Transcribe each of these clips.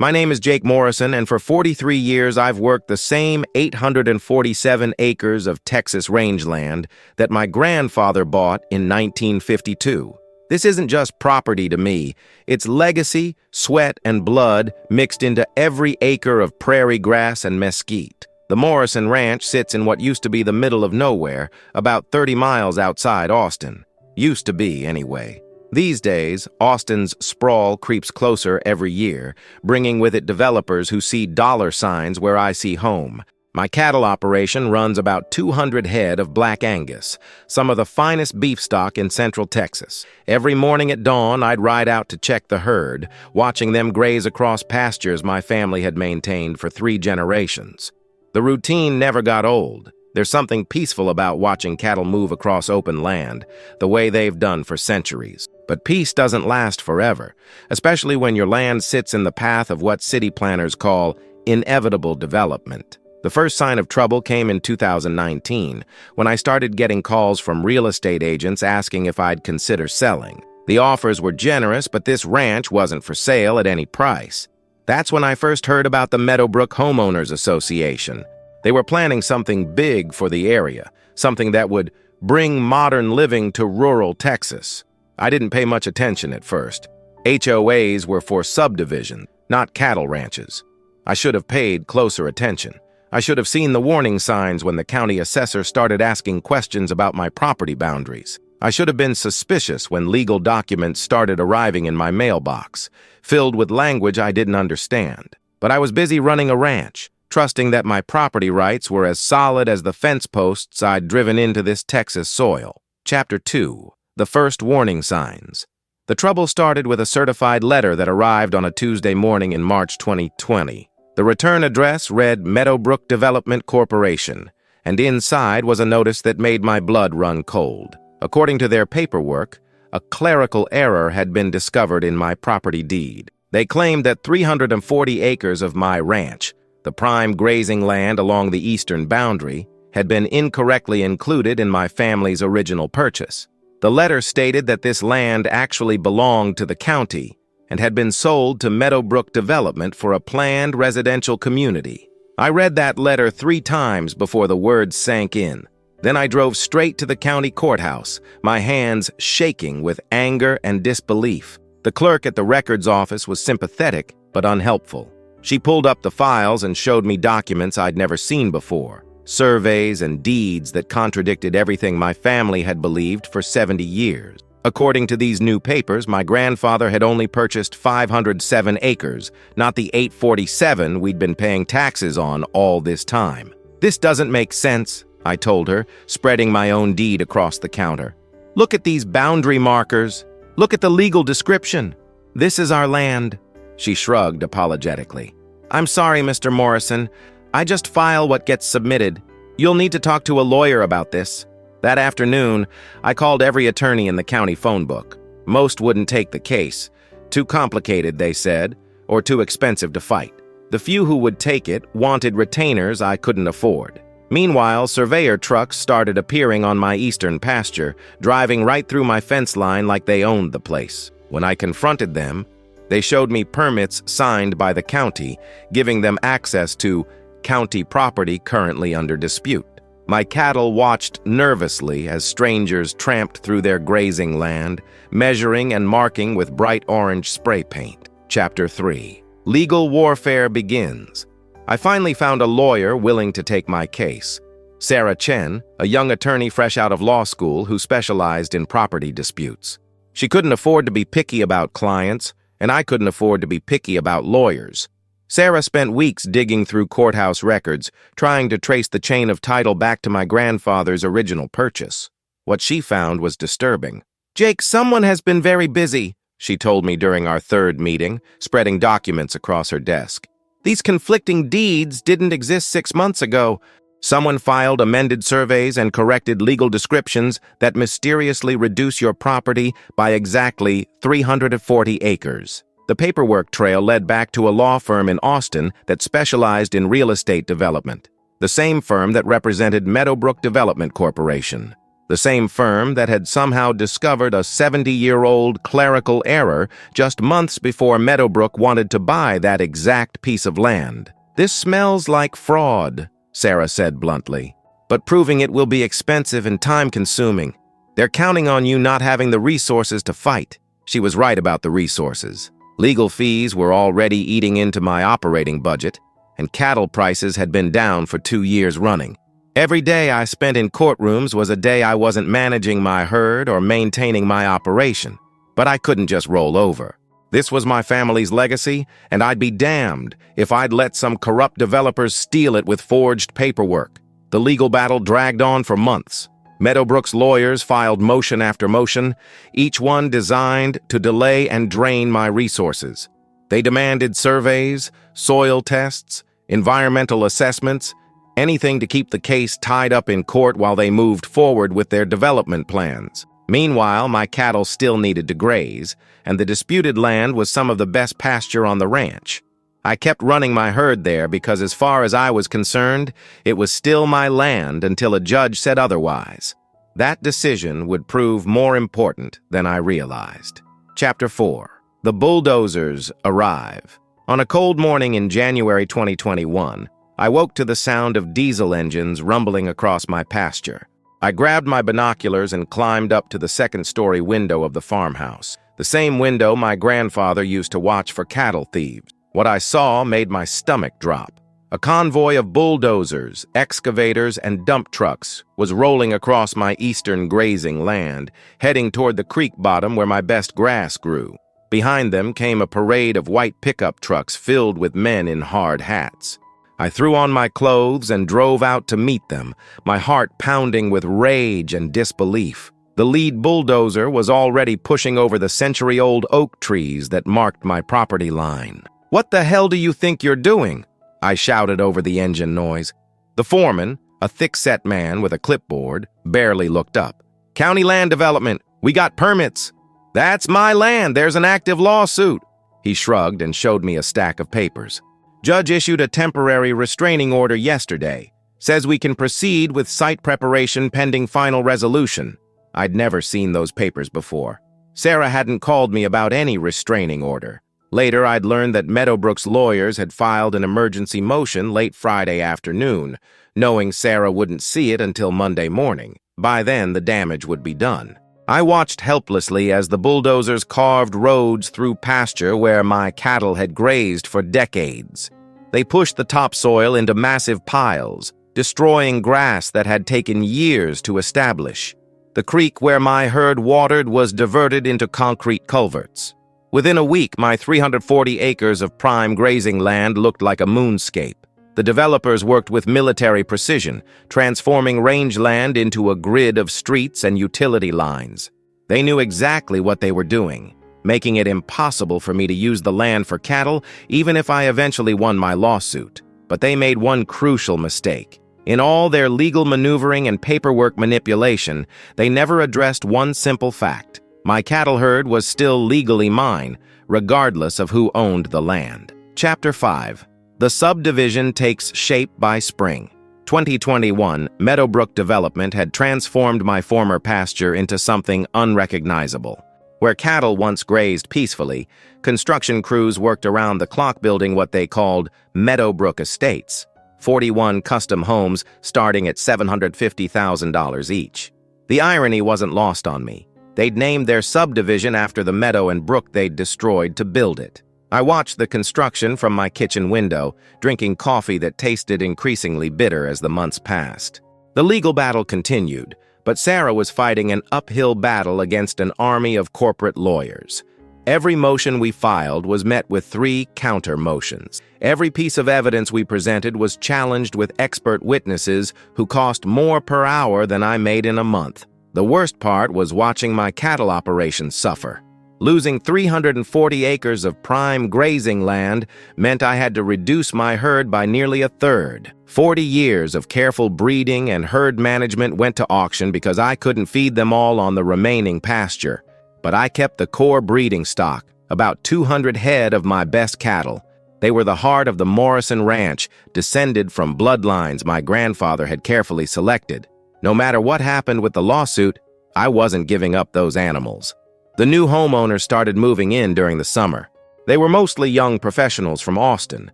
My name is Jake Morrison, and for 43 years I've worked the same 847 acres of Texas rangeland that my grandfather bought in 1952. This isn't just property to me. It's legacy, sweat, and blood mixed into every acre of prairie grass and mesquite. The Morrison Ranch sits in what used to be the middle of nowhere, about 30 miles outside Austin. Used to be, anyway. These days, Austin's sprawl creeps closer every year, bringing with it developers who see dollar signs where I see home. My cattle operation runs about 200 head of Black Angus, some of the finest beef stock in Central Texas. Every morning at dawn, I'd ride out to check the herd, watching them graze across pastures my family had maintained for 3 generations. The routine never got old. There's something peaceful about watching cattle move across open land, the way they've done for centuries. But peace doesn't last forever, especially when your land sits in the path of what city planners call inevitable development. The first sign of trouble came in 2019, when I started getting calls from real estate agents asking if I'd consider selling. The offers were generous, but this ranch wasn't for sale at any price. That's when I first heard about the Meadowbrook Homeowners Association. They were planning something big for the area, something that would bring modern living to rural Texas. I didn't pay much attention at first. HOAs were for subdivision, not cattle ranches. I should have paid closer attention. I should have seen the warning signs when the county assessor started asking questions about my property boundaries. I should have been suspicious when legal documents started arriving in my mailbox, filled with language I didn't understand. But I was busy running a ranch, trusting that my property rights were as solid as the fence posts I'd driven into this Texas soil. Chapter 2. The First Warning Signs. The trouble started with a certified letter that arrived on a Tuesday morning in March 2020. The return address read Meadowbrook Development Corporation, and inside was a notice that made my blood run cold. According to their paperwork, a clerical error had been discovered in my property deed. They claimed that 340 acres of my ranch, the prime grazing land along the eastern boundary, had been incorrectly included in my family's original purchase. The letter stated that this land actually belonged to the county and had been sold to Meadowbrook Development for a planned residential community. I read that letter 3 times before the words sank in. Then I drove straight to the county courthouse, my hands shaking with anger and disbelief. The clerk at the records office was sympathetic but unhelpful. She pulled up the files and showed me documents I'd never seen before. Surveys and deeds that contradicted everything my family had believed for 70 years. According to these new papers, my grandfather had only purchased 507 acres, not the 847 we'd been paying taxes on all this time. "This doesn't make sense," I told her, spreading my own deed across the counter. "Look at these boundary markers. Look at the legal description. This is our land." She shrugged apologetically. "I'm sorry, Mr. Morrison. I just file what gets submitted. You'll need to talk to a lawyer about this." That afternoon, I called every attorney in the county phone book. Most wouldn't take the case. Too complicated, they said, or too expensive to fight. The few who would take it wanted retainers I couldn't afford. Meanwhile, surveyor trucks started appearing on my eastern pasture, driving right through my fence line like they owned the place. When I confronted them, they showed me permits signed by the county, giving them access to county property currently under dispute. My cattle watched nervously as strangers tramped through their grazing land, measuring and marking with bright orange spray paint. Chapter 3. Legal warfare begins. I finally found a lawyer willing to take my case. Sarah Chen, a young attorney fresh out of law school who specialized in property disputes. She couldn't afford to be picky about clients, and I couldn't afford to be picky about lawyers. Sarah spent weeks digging through courthouse records, trying to trace the chain of title back to my grandfather's original purchase. What she found was disturbing. "Jake, someone has been very busy," she told me during our 3rd meeting, spreading documents across her desk. "These conflicting deeds didn't exist 6 months ago. Someone filed amended surveys and corrected legal descriptions that mysteriously reduce your property by exactly 340 acres. The paperwork trail led back to a law firm in Austin that specialized in real estate development, the same firm that represented Meadowbrook Development Corporation. the same firm that had somehow discovered a 70-year-old clerical error just months before Meadowbrook wanted to buy that exact piece of land. "This smells like fraud," Sarah said bluntly. "But proving it will be expensive and time-consuming. They're counting on you not having the resources to fight." She was right about the resources. Legal fees were already eating into my operating budget, and cattle prices had been down for 2 years running. Every day I spent in courtrooms was a day I wasn't managing my herd or maintaining my operation. But I couldn't just roll over. This was my family's legacy, and I'd be damned if I'd let some corrupt developers steal it with forged paperwork. The legal battle dragged on for months. Meadowbrook's lawyers filed motion after motion, each one designed to delay and drain my resources. They demanded surveys, soil tests, environmental assessments, anything to keep the case tied up in court while they moved forward with their development plans. Meanwhile, my cattle still needed to graze, and the disputed land was some of the best pasture on the ranch. I kept running my herd there because as far as I was concerned, it was still my land until a judge said otherwise. That decision would prove more important than I realized. Chapter 4. The Bulldozers arrive. On a cold morning in January 2021, I woke to the sound of diesel engines rumbling across my pasture. I grabbed my binoculars and climbed up to the second-story window of the farmhouse, the same window my grandfather used to watch for cattle thieves. What I saw made my stomach drop. A convoy of bulldozers, excavators, and dump trucks was rolling across my eastern grazing land, heading toward the creek bottom where my best grass grew. Behind them came a parade of white pickup trucks filled with men in hard hats. I threw on my clothes and drove out to meet them, my heart pounding with rage and disbelief. The lead bulldozer was already pushing over the century-old oak trees that marked my property line. "What the hell do you think you're doing?" I shouted over the engine noise. The foreman, a thick-set man with a clipboard, barely looked up. "County Land Development, we got permits." "That's my land, there's an active lawsuit." He shrugged and showed me a stack of papers. "Judge issued a temporary restraining order yesterday. Says we can proceed with site preparation pending final resolution." I'd never seen those papers before. Sarah hadn't called me about any restraining order. Later, I'd learned that Meadowbrook's lawyers had filed an emergency motion late Friday afternoon, knowing Sarah wouldn't see it until Monday morning. By then, the damage would be done. I watched helplessly as the bulldozers carved roads through pasture where my cattle had grazed for decades. They pushed the topsoil into massive piles, destroying grass that had taken years to establish. The creek where my herd watered was diverted into concrete culverts. Within a week, my 340 acres of prime grazing land looked like a moonscape. The developers worked with military precision, transforming rangeland into a grid of streets and utility lines. They knew exactly what they were doing, making it impossible for me to use the land for cattle even if I eventually won my lawsuit. But they made one crucial mistake. In all their legal maneuvering and paperwork manipulation, they never addressed one simple fact. My cattle herd was still legally mine, regardless of who owned the land. Chapter 5. The Subdivision takes shape by spring. 2021, Meadowbrook Development had transformed my former pasture into something unrecognizable. Where cattle once grazed peacefully, construction crews worked around the clock building what they called Meadowbrook Estates, 41 custom homes starting at $750,000 each. The irony wasn't lost on me. They'd named their subdivision after the meadow and brook they'd destroyed to build it. I watched the construction from my kitchen window, drinking coffee that tasted increasingly bitter as the months passed. The legal battle continued, but Sarah was fighting an uphill battle against an army of corporate lawyers. Every motion we filed was met with 3 counter motions. Every piece of evidence we presented was challenged with expert witnesses who cost more per hour than I made in a month. The worst part was watching my cattle operations suffer. Losing 340 acres of prime grazing land meant I had to reduce my herd by nearly a third. 40 years of careful breeding and herd management went to auction because I couldn't feed them all on the remaining pasture. But I kept the core breeding stock, about 200 head of my best cattle. They were the heart of the Morrison Ranch, descended from bloodlines my grandfather had carefully selected. No matter what happened with the lawsuit, I wasn't giving up those animals. The new homeowners started moving in during the summer. They were mostly young professionals from Austin,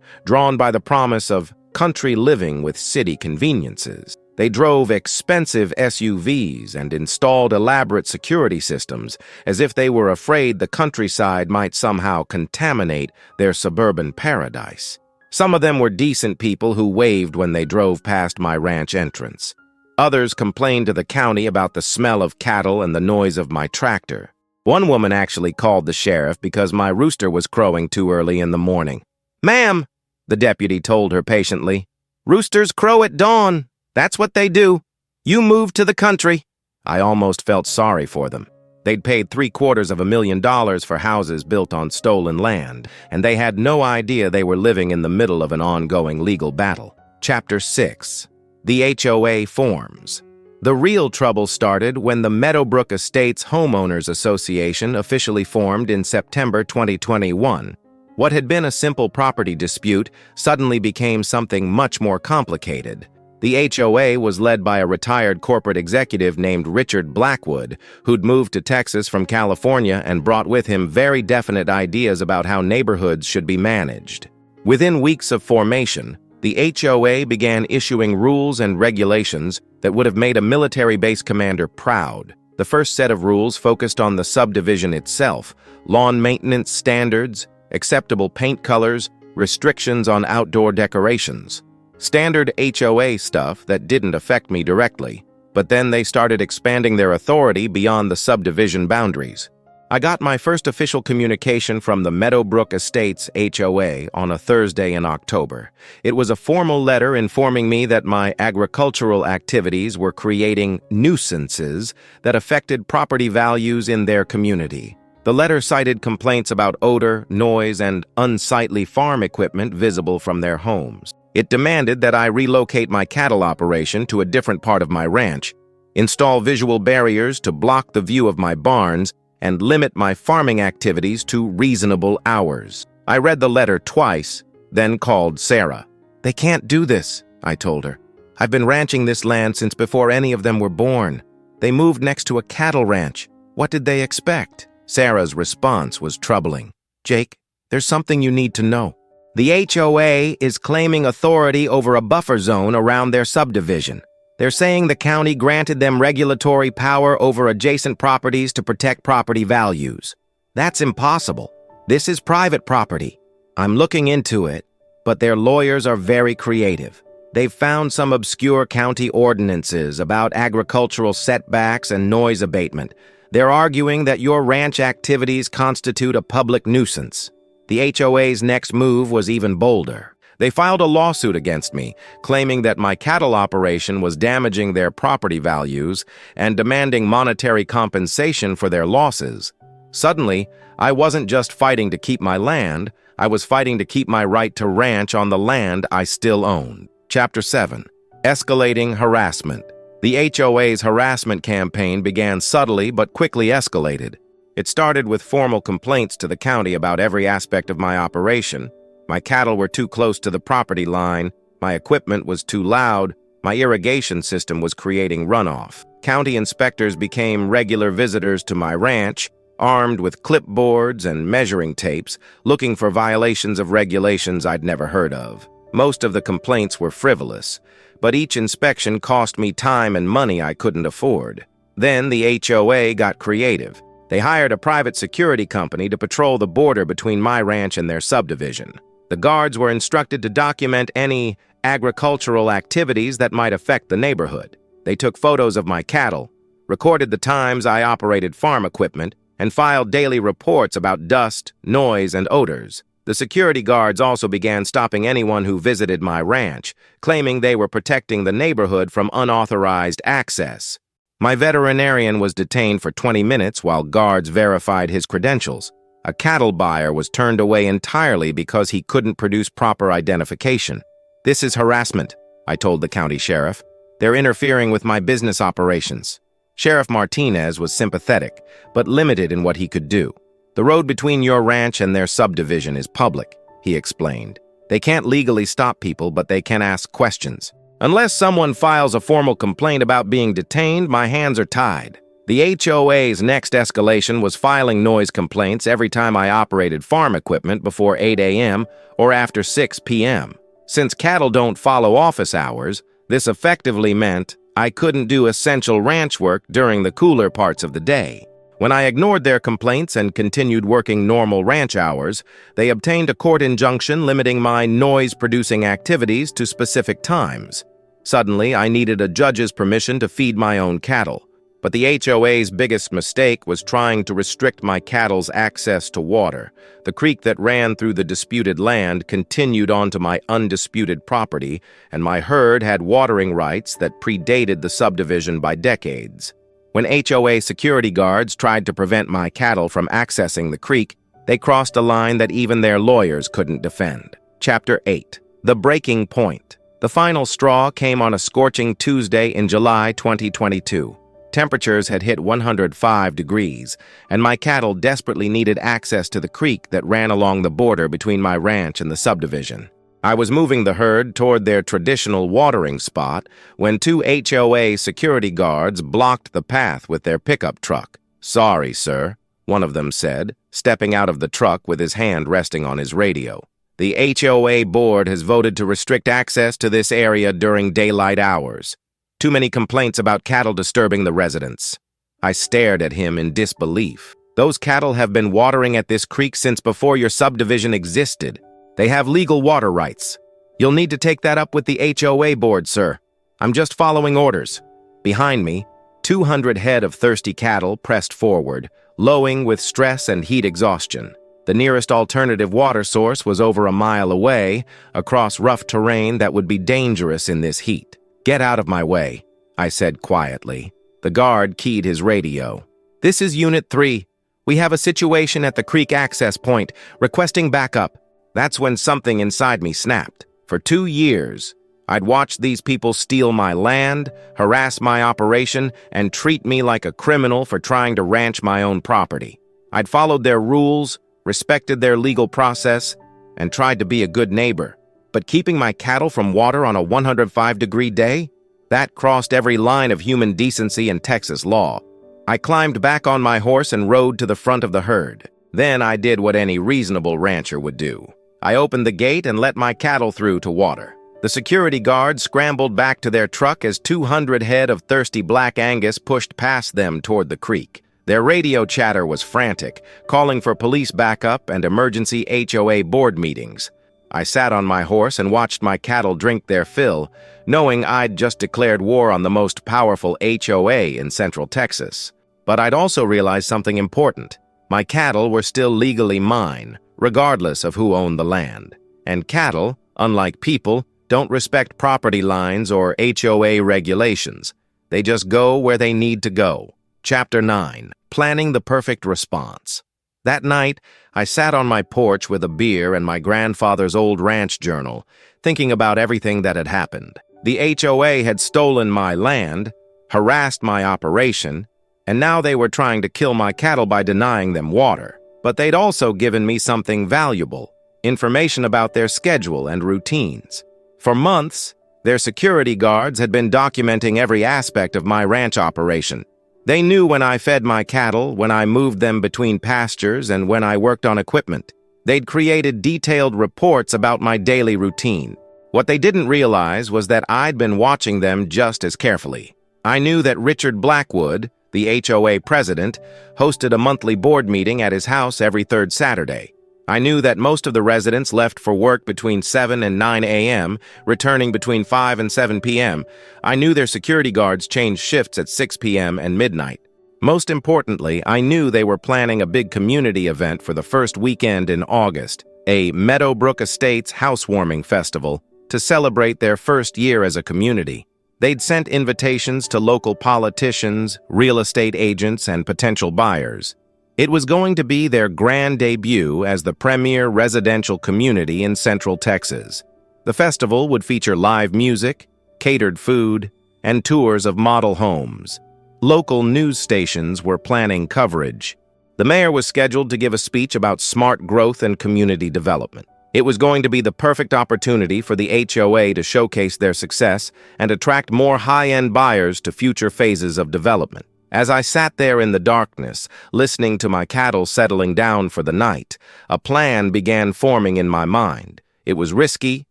drawn by the promise of country living with city conveniences. They drove expensive SUVs and installed elaborate security systems, as if they were afraid the countryside might somehow contaminate their suburban paradise. Some of them were decent people who waved when they drove past my ranch entrance. Others complained to the county about the smell of cattle and the noise of my tractor. One woman actually called the sheriff because my rooster was crowing too early in the morning. "Ma'am," the deputy told her patiently, "roosters crow at dawn. That's what they do. You moved to the country." I almost felt sorry for them. They'd paid $750,000 for houses built on stolen land, and they had no idea they were living in the middle of an ongoing legal battle. Chapter 6. The HOA forms. The real trouble started when the Meadowbrook Estates Homeowners Association officially formed in September 2021. What had been a simple property dispute suddenly became something much more complicated. The HOA was led by a retired corporate executive named Richard Blackwood, who'd moved to Texas from California and brought with him very definite ideas about how neighborhoods should be managed. Within weeks of formation, the HOA began issuing rules and regulations that would have made a military base commander proud. The first set of rules focused on the subdivision itself: lawn maintenance standards, acceptable paint colors, restrictions on outdoor decorations. Standard HOA stuff that didn't affect me directly, but then they started expanding their authority beyond the subdivision boundaries. I got my first official communication from the Meadowbrook Estates HOA on a Thursday in October. It was a formal letter informing me that my agricultural activities were creating nuisances that affected property values in their community. The letter cited complaints about odor, noise, and unsightly farm equipment visible from their homes. It demanded that I relocate my cattle operation to a different part of my ranch, install visual barriers to block the view of my barns, and limit my farming activities to reasonable hours. I read the letter twice, then called Sarah. "They can't do this," I told her. "I've been ranching this land since before any of them were born. They moved next to a cattle ranch. What did they expect?" Sarah's response was troubling. "Jake, there's something you need to know. The HOA is claiming authority over a buffer zone around their subdivision. They're saying the county granted them regulatory power over adjacent properties to protect property values. That's impossible. This is private property. I'm looking into it, but their lawyers are very creative. They've found some obscure county ordinances about agricultural setbacks and noise abatement. They're arguing that your ranch activities constitute a public nuisance." The HOA's next move was even bolder. They filed a lawsuit against me, claiming that my cattle operation was damaging their property values and demanding monetary compensation for their losses. Suddenly, I wasn't just fighting to keep my land, I was fighting to keep my right to ranch on the land I still owned. Chapter 7. Escalating harassment. The HOA's harassment campaign began subtly but quickly escalated. It started with formal complaints to the county about every aspect of my operation. My cattle were too close to the property line, my equipment was too loud, my irrigation system was creating runoff. County inspectors became regular visitors to my ranch, armed with clipboards and measuring tapes, looking for violations of regulations I'd never heard of. Most of the complaints were frivolous, but each inspection cost me time and money I couldn't afford. Then the HOA got creative. They hired a private security company to patrol the border between my ranch and their subdivision. The guards were instructed to document any agricultural activities that might affect the neighborhood. They took photos of my cattle, recorded the times I operated farm equipment, and filed daily reports about dust, noise, and odors. The security guards also began stopping anyone who visited my ranch, claiming they were protecting the neighborhood from unauthorized access. My veterinarian was detained for 20 minutes while guards verified his credentials. A cattle buyer was turned away entirely because he couldn't produce proper identification. "This is harassment," I told the county sheriff. "They're interfering with my business operations." Sheriff Martinez was sympathetic, but limited in what he could do. "The road between your ranch and their subdivision is public," he explained. "They can't legally stop people, but they can ask questions. Unless someone files a formal complaint about being detained, my hands are tied. The HOA's next escalation was filing noise complaints every time I operated farm equipment before 8 a.m. or after 6 p.m. Since cattle don't follow office hours, this effectively meant I couldn't do essential ranch work during the cooler parts of the day. When I ignored their complaints and continued working normal ranch hours, they obtained a court injunction limiting my noise-producing activities to specific times. Suddenly, I needed a judge's permission to feed my own cattle. But the HOA's biggest mistake was trying to restrict my cattle's access to water. The creek that ran through the disputed land continued onto my undisputed property, and my herd had watering rights that predated the subdivision by decades. When HOA security guards tried to prevent my cattle from accessing the creek, they crossed a line that even their lawyers couldn't defend. Chapter 8. The Breaking Point. The final straw came on a scorching Tuesday in July 2022. Temperatures had hit 105 degrees, and my cattle desperately needed access to the creek that ran along the border between my ranch and the subdivision. I was moving the herd toward their traditional watering spot when two HOA security guards blocked the path with their pickup truck. "Sorry, sir," one of them said, stepping out of the truck with his hand resting on his radio. "The HOA board has voted to restrict access to this area during daylight hours. Too many complaints about cattle disturbing the residents." I stared at him in disbelief. "Those cattle have been watering at this creek since before your subdivision existed. They have legal water rights. You'll need to take that up with the HOA board, sir. I'm just following orders." Behind me, 200 head of thirsty cattle pressed forward, lowing with stress and heat exhaustion. The nearest alternative water source was over a mile away, across rough terrain that would be dangerous in this heat. "Get out of my way," I said quietly. The guard keyed his radio. "This is Unit 3. We have a situation at the creek access point, requesting backup." That's when something inside me snapped. For 2 years, I'd watched these people steal my land, harass my operation, and treat me like a criminal for trying to ranch my own property. I'd followed their rules, respected their legal process, and tried to be a good neighbor. But keeping my cattle from water on a 105-degree day? That crossed every line of human decency and Texas law. I climbed back on my horse and rode to the front of the herd. Then I did what any reasonable rancher would do. I opened the gate and let my cattle through to water. The security guards scrambled back to their truck as 200 head of thirsty Black Angus pushed past them toward the creek. Their radio chatter was frantic, calling for police backup and emergency HOA board meetings. I sat on my horse and watched my cattle drink their fill, knowing I'd just declared war on the most powerful HOA in Central Texas. But I'd also realized something important. My cattle were still legally mine, regardless of who owned the land. And cattle, unlike people, don't respect property lines or HOA regulations. They just go where they need to go. Chapter 9. Planning the Perfect Response. That night, I sat on my porch with a beer and my grandfather's old ranch journal, thinking about everything that had happened. The HOA had stolen my land, harassed my operation, and now they were trying to kill my cattle by denying them water. But they'd also given me something valuable, information about their schedule and routines. For months, their security guards had been documenting every aspect of my ranch operation. They knew when I fed my cattle, when I moved them between pastures, and when I worked on equipment. They'd created detailed reports about my daily routine. What they didn't realize was that I'd been watching them just as carefully. I knew that Richard Blackwood, the HOA president, hosted a monthly board meeting at his house every third Saturday. I knew that most of the residents left for work between 7 and 9 a.m., returning between 5 and 7 p.m. I knew their security guards changed shifts at 6 p.m. and midnight. Most importantly, I knew they were planning a big community event for the first weekend in August, a Meadowbrook Estates housewarming festival, to celebrate their first year as a community. They'd sent invitations to local politicians, real estate agents, and potential buyers. It was going to be their grand debut as the premier residential community in Central Texas. The festival would feature live music, catered food, and tours of model homes. Local news stations were planning coverage. The mayor was scheduled to give a speech about smart growth and community development. It was going to be the perfect opportunity for the HOA to showcase their success and attract more high-end buyers to future phases of development. As I sat there in the darkness, listening to my cattle settling down for the night, a plan began forming in my mind. It was risky,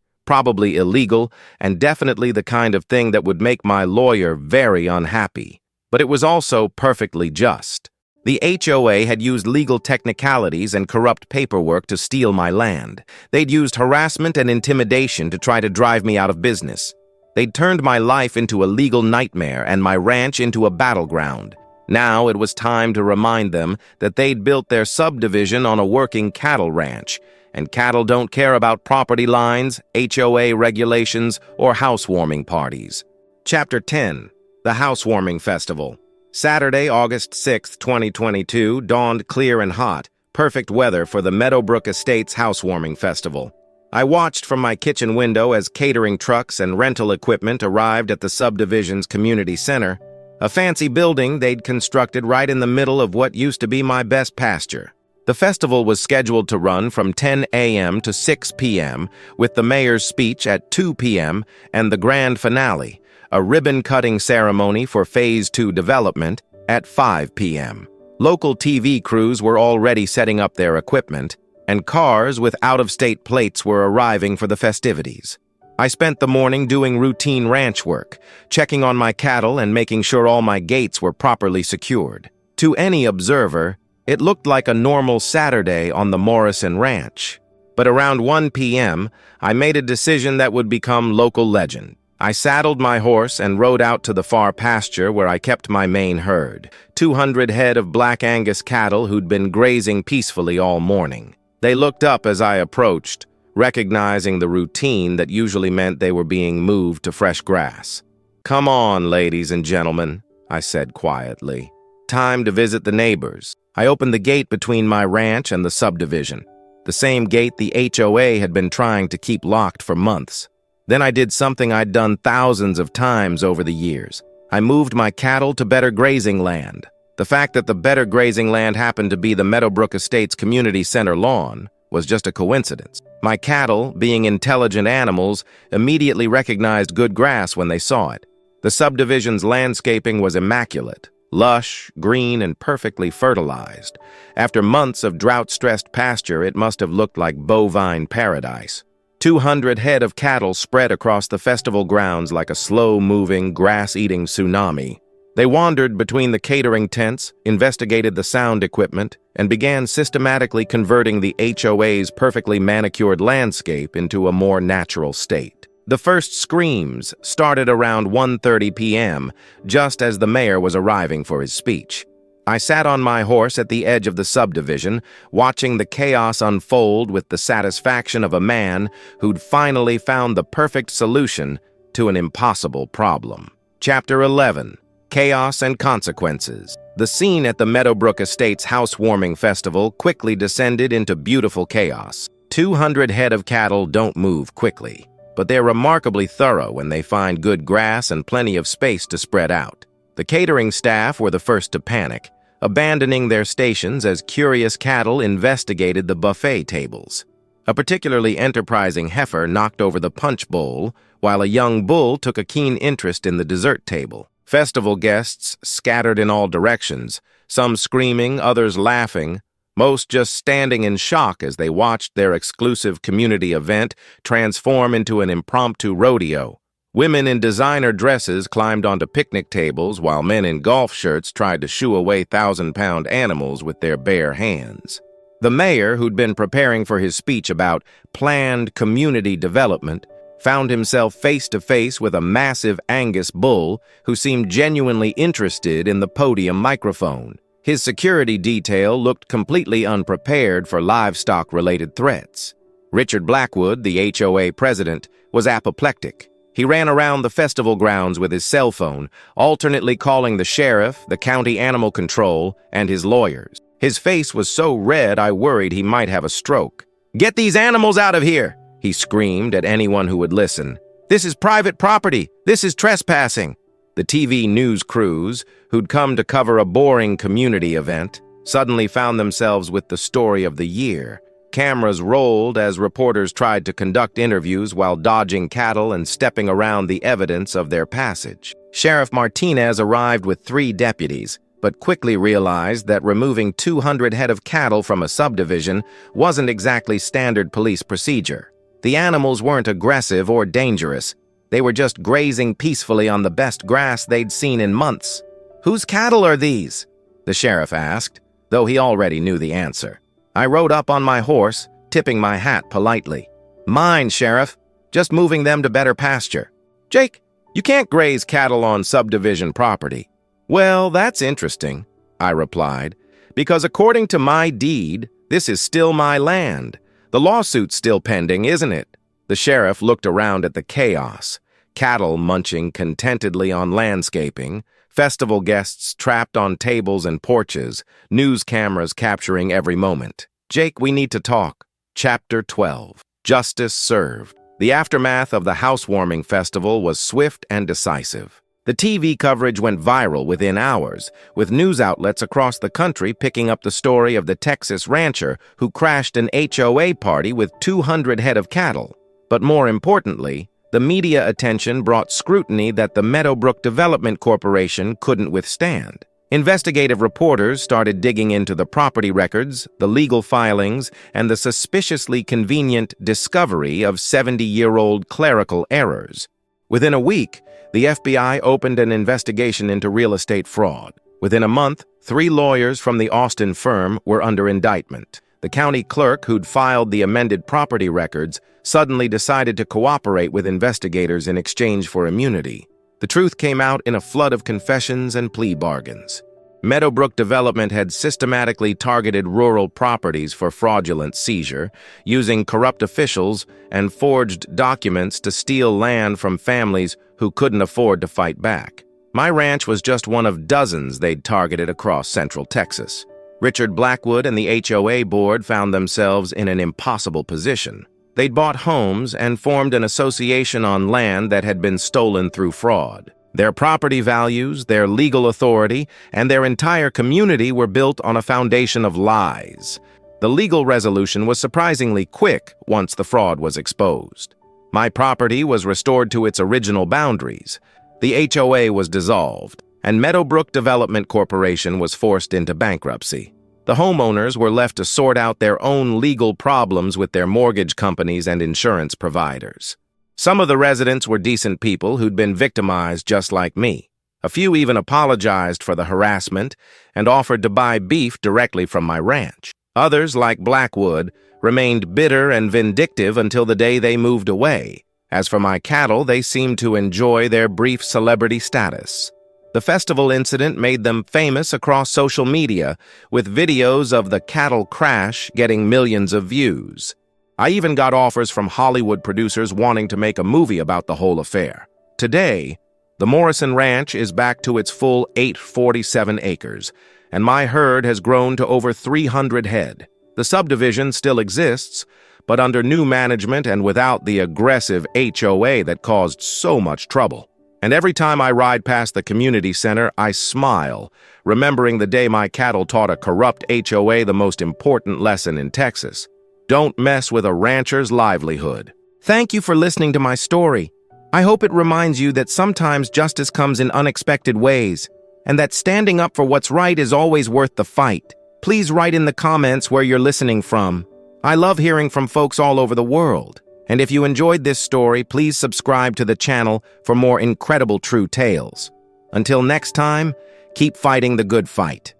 probably illegal, and definitely the kind of thing that would make my lawyer very unhappy. But it was also perfectly just. The HOA had used legal technicalities and corrupt paperwork to steal my land. They'd used harassment and intimidation to try to drive me out of business. They'd turned my life into a legal nightmare and my ranch into a battleground. Now it was time to remind them that they'd built their subdivision on a working cattle ranch, and cattle don't care about property lines, HOA regulations, or housewarming parties. Chapter 10. The Housewarming Festival. Saturday, August 6, 2022, dawned clear and hot, perfect weather for the Meadowbrook Estates Housewarming Festival. I watched from my kitchen window as catering trucks and rental equipment arrived at the subdivision's community center, a fancy building they'd constructed right in the middle of what used to be my best pasture. The festival was scheduled to run from 10 a.m. to 6 p.m., with the mayor's speech at 2 p.m. and the grand finale, a ribbon-cutting ceremony for Phase 2 development, at 5 p.m. Local TV crews were already setting up their equipment, and cars with out-of-state plates were arriving for the festivities. I spent the morning doing routine ranch work, checking on my cattle and making sure all my gates were properly secured. To any observer, it looked like a normal Saturday on the Morrison Ranch. But around 1 p.m., I made a decision that would become local legend. I saddled my horse and rode out to the far pasture where I kept my main herd, 200 head of Black Angus cattle who'd been grazing peacefully all morning. They looked up as I approached, recognizing the routine that usually meant they were being moved to fresh grass. "Come on, ladies and gentlemen," I said quietly. "Time to visit the neighbors." I opened the gate between my ranch and the subdivision, the same gate the HOA had been trying to keep locked for months. Then I did something I'd done thousands of times over the years. I moved my cattle to better grazing land. The fact that the better grazing land happened to be the Meadowbrook Estates Community Center lawn was just a coincidence. My cattle, being intelligent animals, immediately recognized good grass when they saw it. The subdivision's landscaping was immaculate, lush, green, and perfectly fertilized. After months of drought-stressed pasture, it must have looked like bovine paradise. 200 head of cattle spread across the festival grounds like a slow-moving, grass-eating tsunami. They wandered between the catering tents, investigated the sound equipment, and began systematically converting the HOA's perfectly manicured landscape into a more natural state. The first screams started around 1:30 p.m., just as the mayor was arriving for his speech. I sat on my horse at the edge of the subdivision, watching the chaos unfold with the satisfaction of a man who'd finally found the perfect solution to an impossible problem. Chapter 11. Chaos and Consequences. The scene at the Meadowbrook Estates Housewarming Festival quickly descended into beautiful chaos. 200 head of cattle don't move quickly, but they're remarkably thorough when they find good grass and plenty of space to spread out. The catering staff were the first to panic, abandoning their stations as curious cattle investigated the buffet tables. A particularly enterprising heifer knocked over the punch bowl, while a young bull took a keen interest in the dessert table. Festival guests scattered in all directions, some screaming, others laughing, most just standing in shock as they watched their exclusive community event transform into an impromptu rodeo. Women in designer dresses climbed onto picnic tables while men in golf shirts tried to shoo away 1,000-pound animals with their bare hands. The mayor, who'd been preparing for his speech about planned community development, found himself face-to-face with a massive Angus bull who seemed genuinely interested in the podium microphone. His security detail looked completely unprepared for livestock-related threats. Richard Blackwood, the HOA president, was apoplectic. He ran around the festival grounds with his cell phone, alternately calling the sheriff, the county animal control, and his lawyers. His face was so red I worried he might have a stroke. "Get these animals out of here!" he screamed at anyone who would listen. "This is private property. This is trespassing." The TV news crews, who'd come to cover a boring community event, suddenly found themselves with the story of the year. Cameras rolled as reporters tried to conduct interviews while dodging cattle and stepping around the evidence of their passage. Sheriff Martinez arrived with 3 deputies, but quickly realized that removing 200 head of cattle from a subdivision wasn't exactly standard police procedure. The animals weren't aggressive or dangerous. They were just grazing peacefully on the best grass they'd seen in months. "Whose cattle are these?" the sheriff asked, though he already knew the answer. I rode up on my horse, tipping my hat politely. "Mine, Sheriff. Just moving them to better pasture." "Jake, you can't graze cattle on subdivision property." "Well, that's interesting," I replied, "because according to my deed, this is still my land. The lawsuit's still pending, isn't it?" The sheriff looked around at the chaos, cattle munching contentedly on landscaping, festival guests trapped on tables and porches, news cameras capturing every moment. "Jake, we need to talk." Chapter 12. Justice Served. The aftermath of the Housewarming festival was swift and decisive. The TV coverage went viral within hours, with news outlets across the country picking up the story of the Texas rancher who crashed an HOA party with 200 head of cattle. But more importantly, the media attention brought scrutiny that the Meadowbrook Development Corporation couldn't withstand. Investigative reporters started digging into the property records, the legal filings, and the suspiciously convenient discovery of 70-year-old clerical errors. Within a week, the FBI opened an investigation into real estate fraud. Within a month, 3 lawyers from the Austin firm were under indictment. The county clerk who'd filed the amended property records suddenly decided to cooperate with investigators in exchange for immunity. The truth came out in a flood of confessions and plea bargains. Meadowbrook Development had systematically targeted rural properties for fraudulent seizure, using corrupt officials and forged documents to steal land from families who couldn't afford to fight back. My ranch was just one of dozens they'd targeted across central Texas. Richard Blackwood and the HOA board found themselves in an impossible position. They'd bought homes and formed an association on land that had been stolen through fraud. Their property values, their legal authority, and their entire community were built on a foundation of lies. The legal resolution was surprisingly quick once the fraud was exposed. My property was restored to its original boundaries. The HOA was dissolved, and Meadowbrook Development Corporation was forced into bankruptcy. The homeowners were left to sort out their own legal problems with their mortgage companies and insurance providers. Some of the residents were decent people who'd been victimized just like me. A few even apologized for the harassment and offered to buy beef directly from my ranch. Others, like Blackwood, remained bitter and vindictive until the day they moved away. As for my cattle, they seemed to enjoy their brief celebrity status. The festival incident made them famous across social media, with videos of the cattle crash getting millions of views. I even got offers from Hollywood producers wanting to make a movie about the whole affair. Today, the Morrison Ranch is back to its full 847 acres, and my herd has grown to over 300 head. The subdivision still exists, but under new management and without the aggressive HOA that caused so much trouble. And every time I ride past the community center, I smile, remembering the day my cattle taught a corrupt HOA the most important lesson in Texas. Don't mess with a rancher's livelihood. Thank you for listening to my story. I hope it reminds you that sometimes justice comes in unexpected ways, and that standing up for what's right is always worth the fight. Please write in the comments where you're listening from. I love hearing from folks all over the world. And if you enjoyed this story, please subscribe to the channel for more incredible true tales. Until next time, keep fighting the good fight.